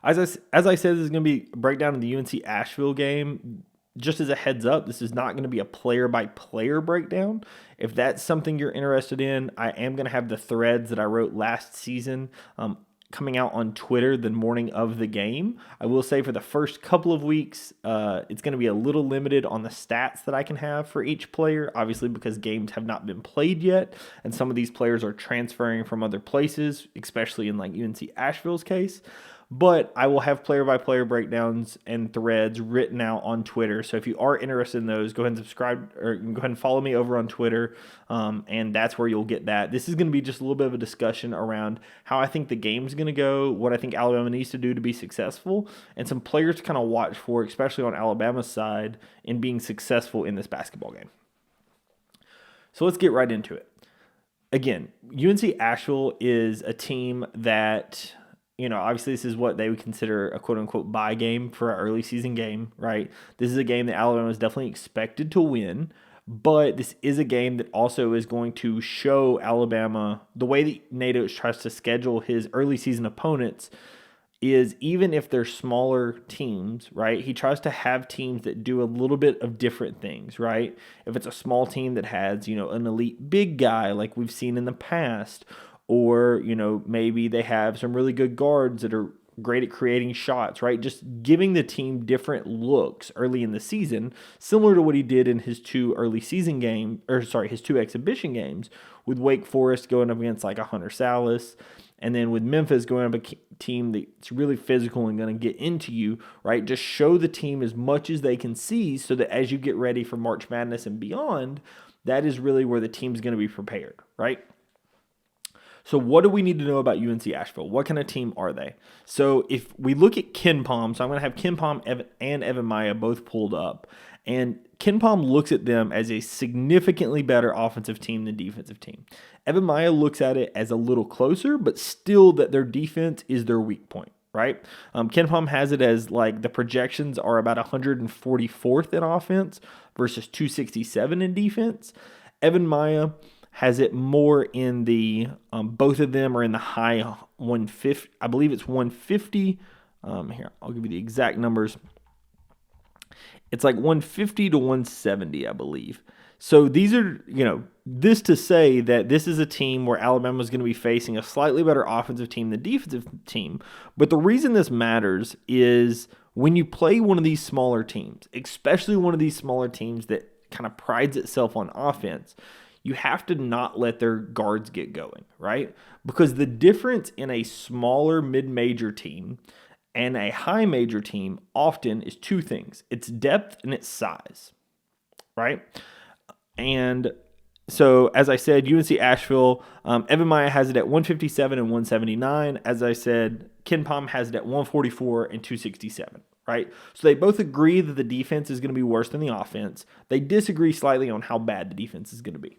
As I said, this is going to be a breakdown of the UNC Asheville game. Just as a heads up, this is not going to be a player-by-player breakdown. If that's something you're interested in, I am going to have the threads that I wrote last season coming out on Twitter the morning of the game. I will say for the first couple of weeks, it's going to be a little limited on the stats that I can have for each player, obviously because games have not been played yet, and some of these players are transferring from other places, especially in like UNC Asheville's case. But I will have player-by-player breakdowns and threads written out on Twitter. So if you are interested in those, go ahead and subscribe or go ahead and follow me over on Twitter, and that's where you'll get that. This is going to be just a little bit of a discussion around how I think the game's going to go, what I think Alabama needs to do to be successful, and some players to kind of watch for, especially on Alabama's side, in being successful in this basketball game. So let's get right into it. Again, UNC Asheville is a team that, obviously this is what they would consider a quote-unquote bye game for an early season game, right? This is a game that Alabama is definitely expected to win, but this is a game that also is going to show Alabama the way that Nate Oates tries to schedule his early season opponents is even if they're smaller teams, right? He tries to have teams that do a little bit of different things, right? If it's a small team that has, an elite big guy like we've seen in the past, or, maybe they have some really good guards that are great at creating shots, right? Just giving the team different looks early in the season, similar to what he did in his two exhibition games with Wake Forest going up against like a Hunter Salas, and then with Memphis going up a team that's really physical and going to get into you, right? Just show the team as much as they can see so that as you get ready for March Madness and beyond, that is really where the team's going to be prepared, right? So what do we need to know about UNC Asheville? What kind of team are they? So if we look at KenPom, so I'm going to have KenPom and Evan Maya both pulled up. And KenPom looks at them as a significantly better offensive team than defensive team. Evan Maya looks at it as a little closer, but still that their defense is their weak point, right? KenPom has it as like the projections are about 144th in offense versus 267 in defense. Evan Maya has it more in the, both of them are in the high 150. I believe it's 150. Here, I'll give you the exact numbers. It's like 150 to 170, I believe. So these are, this to say that this is a team where Alabama is going to be facing a slightly better offensive team than defensive team. But the reason this matters is when you play one of these smaller teams, especially one of these smaller teams that kind of prides itself on offense, you have to not let their guards get going, right? Because the difference in a smaller mid-major team and a high-major team often is two things. It's depth and it's size, right? And so, as I said, UNC Asheville, Evan Maya has it at 157 and 179. As I said, KenPom has it at 144 and 267. Right? So they both agree that the defense is going to be worse than the offense. They disagree slightly on how bad the defense is going to be.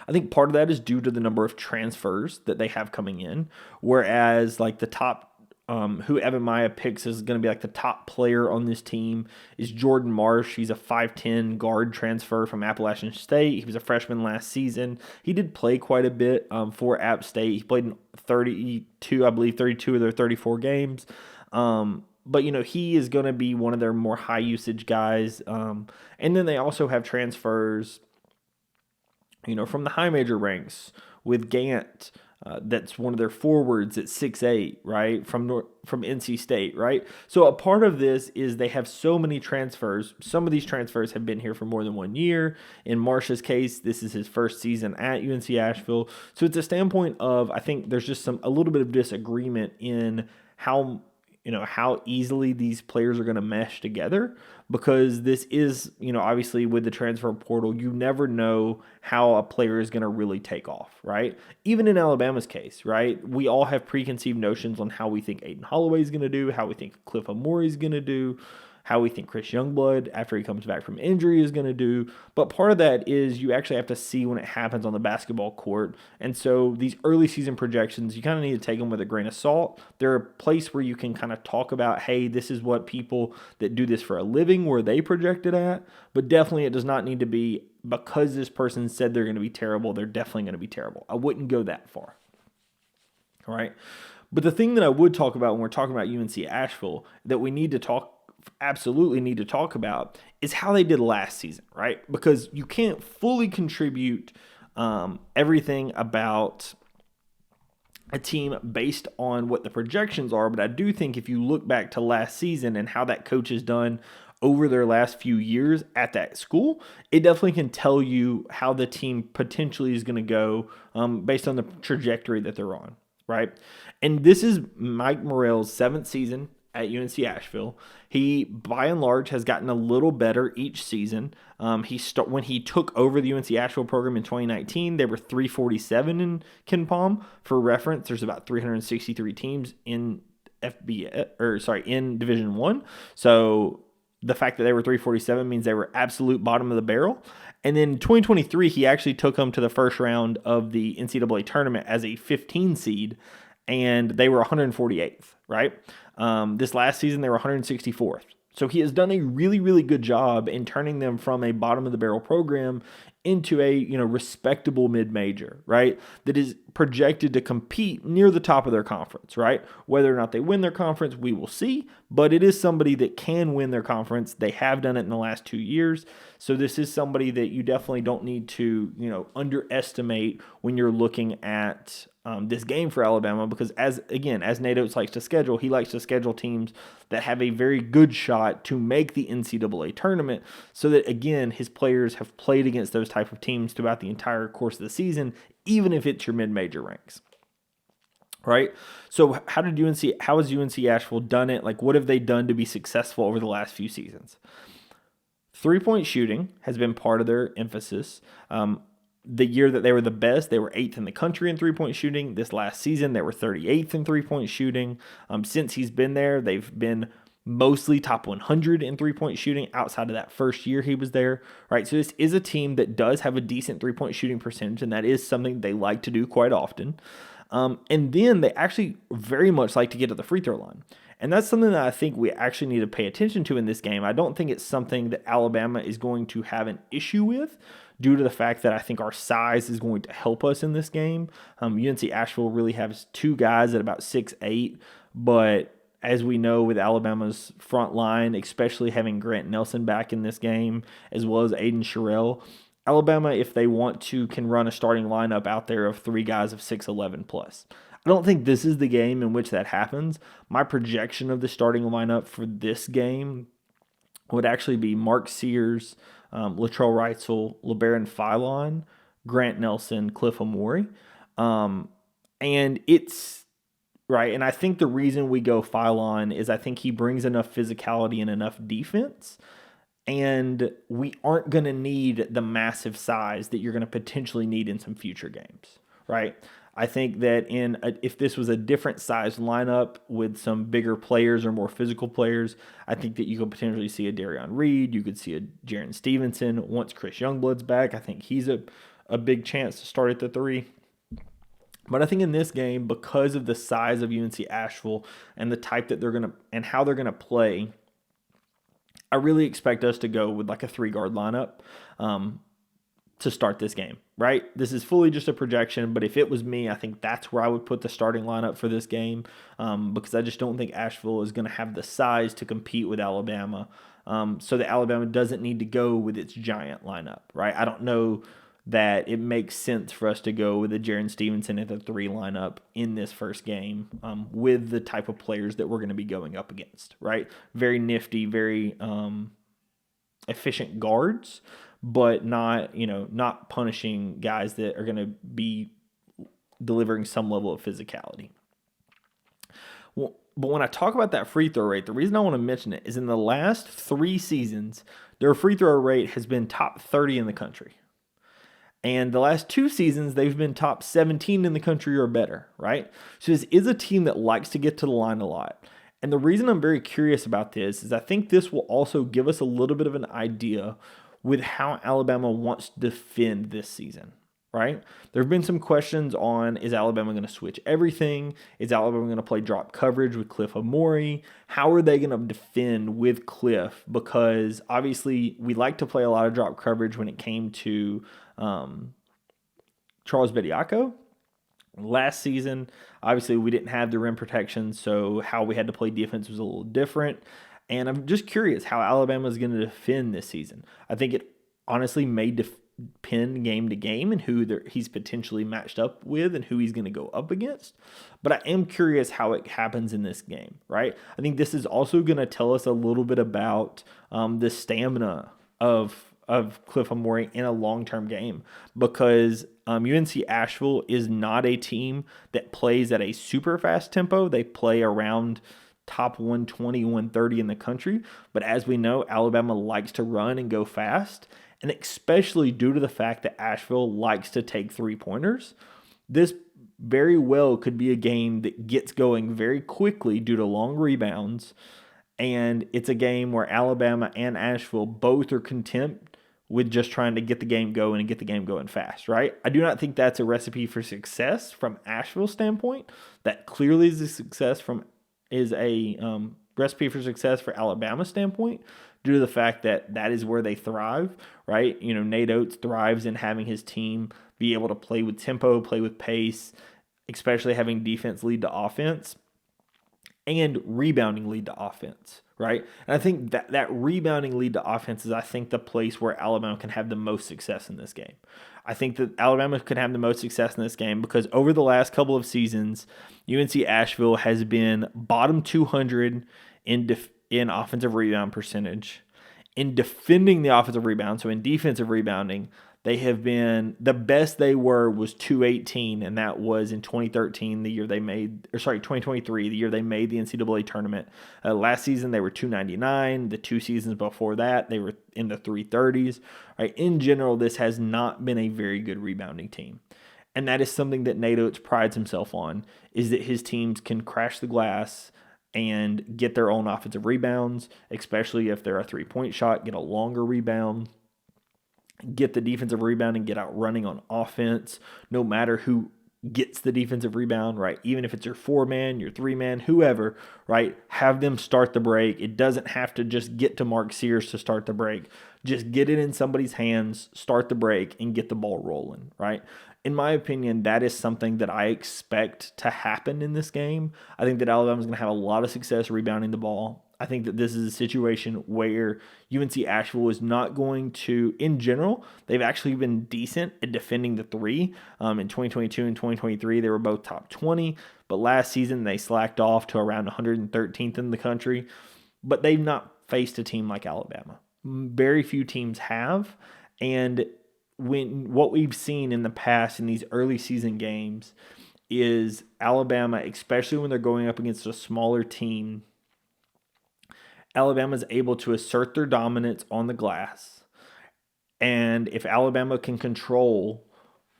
I think part of that is due to the number of transfers that they have coming in, whereas like the top, who Evan Maya picks is going to be like the top player on this team is Jordan Marsh. He's a 5'10 guard transfer from Appalachian State. He was a freshman last season. He did play quite a bit for App State. He played in 32 of their 34 games. But, he is going to be one of their more high usage guys. And then they also have transfers, from the high major ranks with Gant. That's one of their forwards at 6'8", right? From NC State, right? So a part of this is they have so many transfers. Some of these transfers have been here for more than 1 year. In Marsh's case, this is his first season at UNC Asheville. So it's a standpoint of, I think there's just a little bit of disagreement in how easily these players are going to mesh together, because this is, obviously with the transfer portal, you never know how a player is going to really take off, right? Even in Alabama's case, right? We all have preconceived notions on how we think Aiden Holloway is going to do, how we think Cliff Amore is going to do, how we think Chris Youngblood, after he comes back from injury, is going to do. But part of that is you actually have to see when it happens on the basketball court. And so these early season projections, you kind of need to take them with a grain of salt. They're a place where you can kind of talk about, hey, this is what people that do this for a living, where they projected at. But definitely it does not need to be because this person said they're going to be terrible, they're definitely going to be terrible. I wouldn't go that far. All right. But the thing that I would talk about when we're talking about UNC Asheville that we absolutely need to talk about is how they did last season, right? Because you can't fully contribute everything about a team based on what the projections are. But I do think if you look back to last season and how that coach has done over their last few years at that school, it definitely can tell you how the team potentially is going to go based on the trajectory that they're on, right? And this is Mike Morrell's 7th season at UNC Asheville. He, by and large, has gotten a little better each season. When he took over the UNC Asheville program in 2019, they were 347 in KenPom. For reference, there's about 363 teams in in Division One. So the fact that they were 347 means they were absolute bottom of the barrel. And then in 2023, he actually took them to the first round of the NCAA tournament as a 15 seed, and they were 148th, right? This last season, they were 164th. So he has done a really, really good job in turning them from a bottom of the barrel program into a respectable mid-major, right? That is projected to compete near the top of their conference, right? Whether or not they win their conference, we will see, but it is somebody that can win their conference. They have done it in the last 2 years. So this is somebody that you definitely don't need to, underestimate when you're looking at this game for Alabama, because as Nate Oates likes to schedule, he likes to schedule teams that have a very good shot to make the NCAA tournament, so that, again, his players have played against those type of teams throughout the entire course of the season, even if it's your mid-major ranks. Right? So how has UNC Asheville done it? Like, what have they done to be successful over the last few seasons? 3-point shooting has been part of their emphasis. The year that they were the best, they were 8th in the country in 3-point shooting. This last season, they were 38th in 3-point shooting. Since he's been there, they've been mostly top 100 in 3-point shooting outside of that first year he was there, right? So this is a team that does have a decent 3-point shooting percentage, and that is something they like to do quite often. And then they actually very much like to get to the free throw line. And that's something that I think we actually need to pay attention to in this game. I don't think it's something that Alabama is going to have an issue with, due to the fact that I think our size is going to help us in this game. UNC Asheville really has 2 guys at about 6'8", but as we know with Alabama's front line, especially having Grant Nelson back in this game, as well as Aiden Sherrill, Alabama, if they want to, can run a starting lineup out there of 3 guys of 6'11 plus. I don't think this is the game in which that happens. My projection of the starting lineup for this game would actually be Mark Sears, Latrell Wrightsell, LeBaron Philon, Grant Nelson, Cliff Amore. And it's right. And I think the reason we go Philon is I think he brings enough physicality and enough defense. And we aren't going to need the massive size that you're going to potentially need in some future games, right? I think that if this was a different size lineup with some bigger players or more physical players, I think that you could potentially see a Darion Reed. You could see a Jaron Stevenson. Once Chris Youngblood's back, I think he's a big chance to start at the 3. But I think in this game, because of the size of UNC Asheville and the type that they're going to and how they're going to play, I really expect us to go with like a 3-guard lineup to start this game, right? This is fully just a projection, but if it was me, I think that's where I would put the starting lineup for this game, because I just don't think Asheville is going to have the size to compete with Alabama, so that Alabama doesn't need to go with its giant lineup, right? I don't know that it makes sense for us to go with a Jaron Stevenson at the 3 lineup in this first game, with the type of players that we're going to be going up against, right? Very nifty, very efficient guards, but not punishing guys that are going to be delivering some level of physicality. Well, but when I talk about that free throw rate, the reason I want to mention it is in the last 3 seasons, their free throw rate has been top 30 in the country. And the last 2 seasons, they've been top 17 in the country or better, right? So this is a team that likes to get to the line a lot. And the reason I'm very curious about this is I think this will also give us a little bit of an idea with how Alabama wants to defend this season, right? There have been some questions on, is Alabama going to switch everything? Is Alabama going to play drop coverage with Cliff Amore? How are they going to defend with Cliff? Because obviously we like to play a lot of drop coverage when it came to Charles Bediako. Last season, obviously, we didn't have the rim protection, so how we had to play defense was a little different. And I'm just curious how Alabama is going to defend this season. I think it honestly may depend game to game and who he's potentially matched up with and who he's going to go up against. But I am curious how it happens in this game, right? I think this is also going to tell us a little bit about the stamina of Cliff Amore in a long-term game, because UNC Asheville is not a team that plays at a super fast tempo. They play around top 120, 130 in the country. But as we know, Alabama likes to run and go fast, and especially due to the fact that Asheville likes to take three-pointers, this very well could be a game that gets going very quickly due to long rebounds. And it's a game where Alabama and Asheville both are content with just trying to get the game going and get the game going fast, right? I do not think that's a recipe for success from Asheville's standpoint. That clearly is a recipe for success for Alabama's standpoint, due to the fact that that is where they thrive, right? You know, Nate Oates thrives in having his team be able to play with tempo, play with pace, especially having defense lead to offense and rebounding lead to offense, right? And I think that rebounding lead to offense is, I think, the place where Alabama can have the most success in this game. I think that Alabama can have the most success in this game because over the last couple of seasons, UNC Asheville has been bottom 200 in offensive rebound percentage. In defending the offensive rebound, so in defensive rebounding, they have been, the best they were was 218, and that was in 2013, the year they made, 2023, the year they made the NCAA tournament. Last season, they were 299. The 2 seasons before that, they were in the 330s. Right? In general, this has not been a very good rebounding team. And that is something that Nate Oates prides himself on, is that his teams can crash the glass and get their own offensive rebounds, especially if they're a three-point shot, get a longer rebound, get the defensive rebound and get out running on offense, no matter who gets the defensive rebound, right? Even if it's your 4-man, your 3-man, whoever, right? Have them start the break. It doesn't have to just get to Mark Sears to start the break. Just get it in somebody's hands, start the break, and get the ball rolling, right? In my opinion, that is something that I expect to happen in this game. I think that Alabama's going to have a lot of success rebounding the ball. I think that this is a situation where UNC Asheville is not going to, in general, they've actually been decent at defending the three. In 2022 and 2023, they were both top 20, but last season they slacked off to around 113th in the country. But they've not faced a team like Alabama. Very few teams have, and what we've seen in the past in these early season games is Alabama, especially when they're going up against a smaller team, Alabama's able to assert their dominance on the glass. And if Alabama can control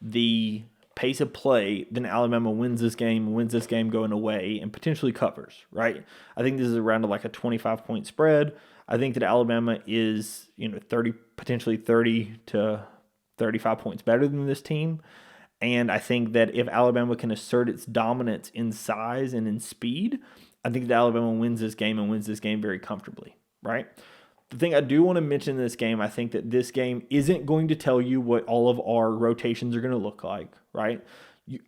the pace of play, then Alabama wins this game going away, and potentially covers, right? I think this is around like a 25-point spread. I think that Alabama is, potentially 30 to 35 points better than this team. And I think that if Alabama can assert its dominance in size and in speed, I think that Alabama wins this game and wins this game very comfortably, right? The thing I do want to mention in this game, I think that this game isn't going to tell you what all of our rotations are going to look like, right?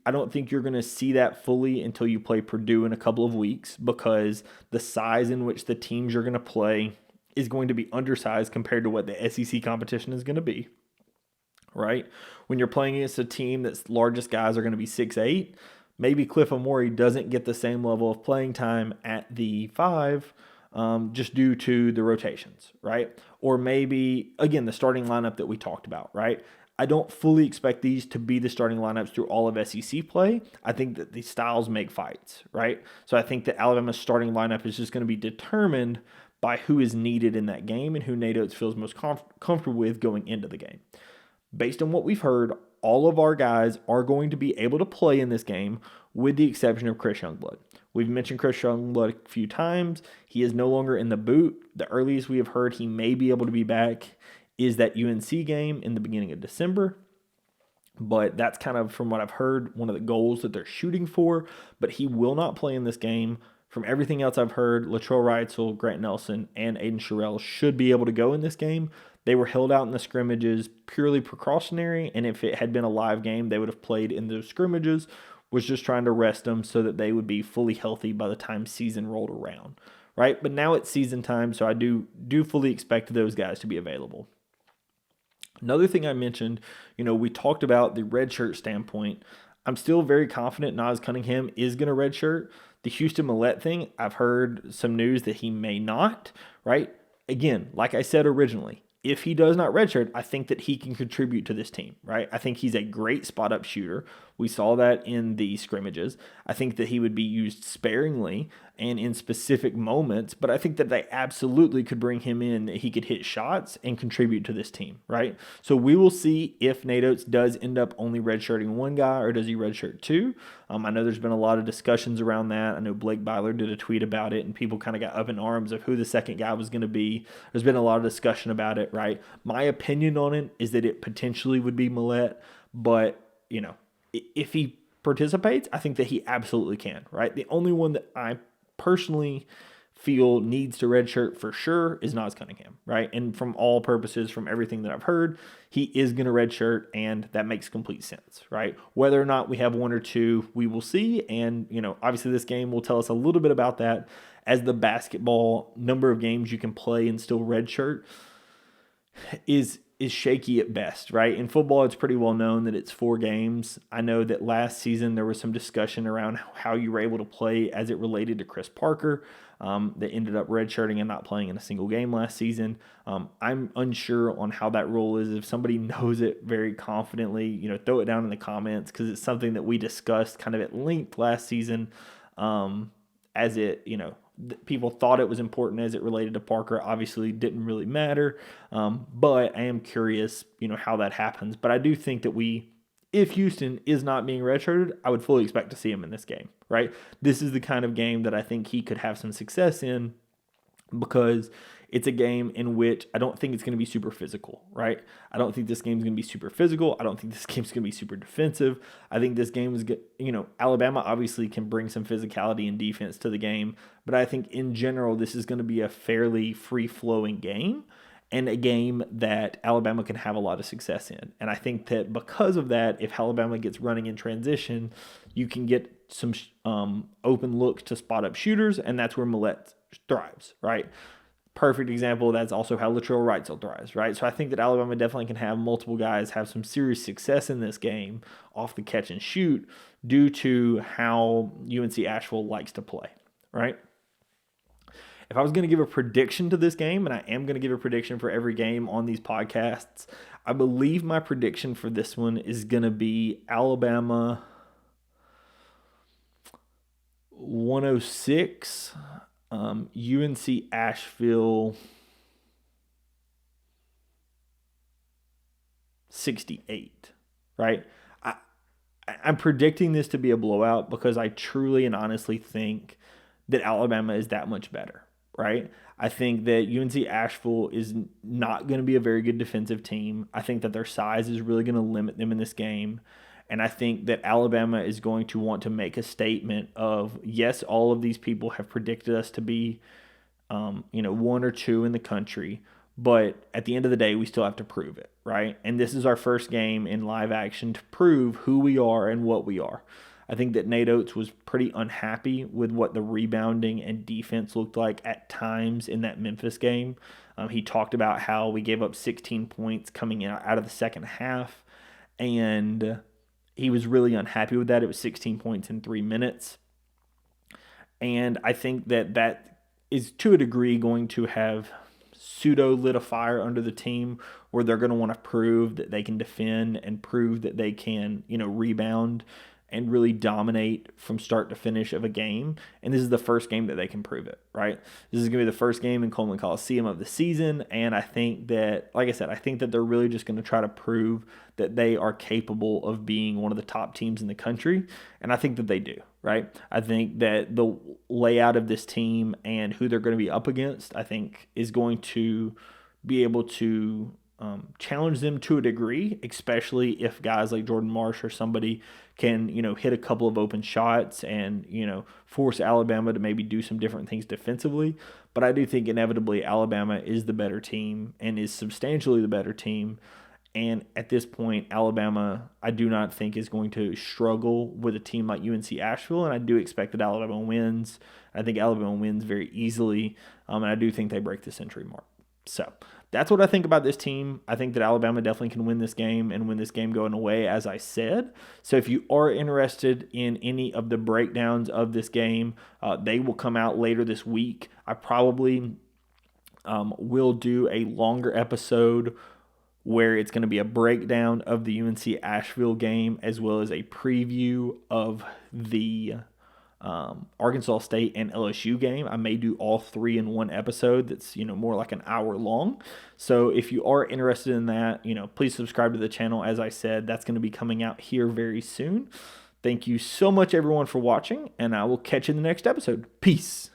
I don't think you're going to see that fully until you play Purdue in a couple of weeks, because the size in which the teams you're going to play is going to be undersized compared to what the SEC competition is going to be, right? When you're playing against a team that's largest guys are going to be 6'8", maybe Cliff Amore doesn't get the same level of playing time at the 5 just due to the rotations, right? Or maybe, again, the starting lineup that we talked about, right? I don't fully expect these to be the starting lineups through all of SEC play. I think that the styles make fights, right? So I think that Alabama's starting lineup is just going to be determined by who is needed in that game and who Nate Oates feels most comfortable with going into the game. Based on what we've heard, all of our guys are going to be able to play in this game with the exception of Chris Youngblood. We've mentioned Chris Youngblood a few times. He is no longer in the boot. The earliest we have heard he may be able to be back is that UNC game in the beginning of December. But that's kind of, from what I've heard, one of the goals that they're shooting for. But he will not play in this game. From everything else I've heard, Latrell Reitzel, Grant Nelson, and Aiden Sherrill should be able to go in this game. They were held out in the scrimmages purely precautionary, and if it had been a live game, they would have played in those scrimmages was just trying to rest them so that they would be fully healthy by the time season rolled around, right? But now it's season time, so I do fully expect those guys to be available. Another thing I mentioned, we talked about the redshirt standpoint. I'm still very confident Nas Cunningham is going to redshirt. The Houston Millette thing, I've heard some news that he may not, right? Again, like I said originally, if he does not redshirt, I think that he can contribute to this team, right? I think he's a great spot-up shooter. We saw that in the scrimmages. I think that he would be used sparingly and in specific moments, but I think that they absolutely could bring him in. He could hit shots and contribute to this team, right? So we will see if Nate Oates does end up only redshirting one guy or does he redshirt two. I know there's been a lot of discussions around that. I know Blake Byler did a tweet about it, and people kind of got up in arms of who the second guy was going to be. There's been a lot of discussion about it, right? My opinion on it is that it potentially would be Millette, but, if he participates, I think that he absolutely can, right? The only one that I personally feel needs to redshirt for sure is Nas Cunningham, right? And from all purposes, from everything that I've heard, he is going to redshirt, and that makes complete sense, right? Whether or not we have one or two, we will see. And, obviously this game will tell us a little bit about that, as the basketball number of games you can play and still redshirt is shaky at best, right? In football, it's pretty well known that it's 4 games. I know that last season there was some discussion around how you were able to play as it related to Chris Parker. That ended up redshirting and not playing in a single game last season. I'm unsure on how that rule is. If somebody knows it very confidently, throw it down in the comments, because it's something that we discussed kind of at length last season, as it, people thought it was important as it related to Parker. Obviously didn't really matter. But I am curious, how that happens. But I do think that if Houston is not being redshirted, I would fully expect to see him in this game, right? This is the kind of game that I think he could have some success in, because it's a game in which I don't think it's going to be super physical, right? I don't think this game is going to be super physical. I don't think this game is going to be super defensive. I think this game is good. Alabama obviously can bring some physicality and defense to the game, but I think in general, this is going to be a fairly free-flowing game, and a game that Alabama can have a lot of success in. And I think that because of that, if Alabama gets running in transition, you can get some open looks to spot-up shooters, and that's where Millette thrives, right? Perfect example, that's also how Latrell Wrightsell thrives, right? So I think that Alabama definitely can have multiple guys have some serious success in this game off the catch and shoot due to how UNC Asheville likes to play, right? If I was going to give a prediction to this game, and I am going to give a prediction for every game on these podcasts, I believe my prediction for this one is going to be Alabama 106, UNC Asheville 68, right? I'm predicting this to be a blowout because I truly and honestly think that Alabama is that much better, right? I think that UNC Asheville is not going to be a very good defensive team. I think that their size is really going to limit them in this game. And I think that Alabama is going to want to make a statement of, yes, all of these people have predicted us to be, 1 or 2 in the country. But at the end of the day, we still have to prove it, right? And this is our first game in live action to prove who we are and what we are. I think that Nate Oates was pretty unhappy with what the rebounding and defense looked like at times in that Memphis game. He talked about how we gave up 16 points coming out of the second half, and he was really unhappy with that. It was 16 points in 3 minutes. And I think that is to a degree going to have pseudo lit a fire under the team where they're going to want to prove that they can defend and prove that they can, rebound and really dominate from start to finish of a game. And this is the first game that they can prove it, right? This is going to be the first game in Coleman Coliseum of the season. And I think that, like I said, I think that they're really just going to try to prove that they are capable of being one of the top teams in the country. And I think that they do, right? I think that the layout of this team and who they're going to be up against, I think is going to be able to challenge them to a degree, especially if guys like Jordan Marsh or somebody can, hit a couple of open shots and, force Alabama to maybe do some different things defensively. But I do think inevitably Alabama is the better team and is substantially the better team. And at this point, Alabama, I do not think is going to struggle with a team like UNC Asheville, and I do expect that Alabama wins. I think Alabama wins very easily, and I do think they break the century mark. So that's what I think about this team. I think that Alabama definitely can win this game and win this game going away, as I said. So if you are interested in any of the breakdowns of this game, they will come out later this week. I probably will do a longer episode where it's going to be a breakdown of the UNC Asheville game as well as a preview of the Arkansas State and LSU game. I may do all three in one episode that's, more like an hour long. So if you are interested in that, please subscribe to the channel. As I said, that's going to be coming out here very soon. Thank you so much, everyone, for watching, and I will catch you in the next episode. Peace.